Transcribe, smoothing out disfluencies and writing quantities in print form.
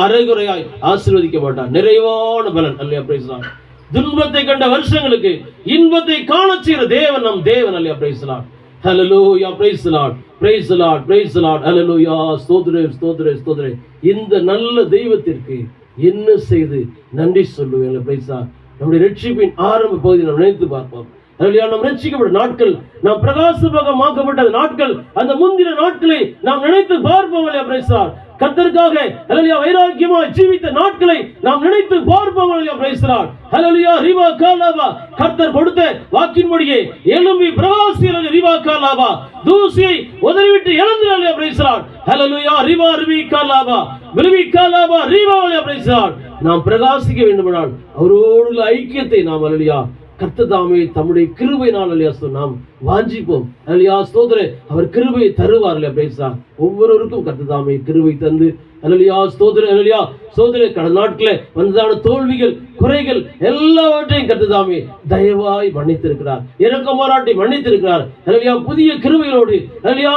அரைகுறையாய் ஆசீர்வதிக்க மாட்டார். நிறைவான பலன். அல்லேலூயா, பிரைஸ் தி லார்ட். துன்பத்தை கண்ட வருஷங்களுக்கு இன்பத்தை காண செய்கிற தேவன் நம் தேவன். அல்லேலூயா, பிரைஸ் தி லார்ட். ஹல்லேலூயா, praise the Lord, praise the Lord, praise the Lord. ஹல்லேலூயா, ஸ்தோத்திரம், ஸ்தோத்திரம், ஸ்தோத்திரம். இந்த நல்ல தெய்வத்திற்கு என்ன செய்து நன்றி சொல்லுவேன். Price the Lord. நம்முடைய ரட்சிப்பின் ஆரம்ப பகுதியை நாம் நினைத்து பார்ப்போம். நாம் ரட்சிக்கப்பட்ட நாட்கள், நாம் பிரகாசமாக்கப்பட்ட நாட்கள், அந்த முந்தின நாட்களை நாம் நினைத்து பார்ப்போம். Praise the Lord. கர்த்தருக்காக ஹல்லேலூயா வைராக்கியமாய் ஜீவித்த நாட்களை நாம் நினைத்து பார்ப்போம். Praise the Lord. ஹல்லேலூயா, ரிவா காலாபா. கர்த்தர் கொடுத்த வாக்கின்படியே எழும்பி பிரகாசியல் ரிவா காலாபா. தூசியை உதறிவிட்டு எழுந்து. Praise the Lord. ஹல்லேலூயா, ரிவா ரிவி காலாபா, ரிவி காலாபா, ரிவா. Praise the Lord. நாம் பிரகாசிக்க வேண்டுமானால் அவரோடு ஐக்கியத்தை நாம் ஹல்லேலூயா கர்த்தர் தாமே தம்முடைய கிருபையினால் நாம் வாஞ்சிப்போம். அல்லேலூயா, ஸ்தோத்திரம். அவர் கிருபையை தருவார். Price the Lord. ஒவ்வொருவருக்கும் கர்த்தர் தாமே கிருபை தந்து அல்லேலூயா, ஸ்தோத்திரம். அல்லேலூயா, ஸ்தோத்திரம். கடந்த நாட்களில் வந்ததான தோல்விகள், குறைகள் எல்லாவற்றையும் கர்த்தர் தாமே தயவாய் மன்னித்திருக்கிறார். இரக்கம் பாராட்டி மன்னித்திருக்கிறார். அல்லேலூயா, புதிய கிருபைகளோடு அல்லேலூயா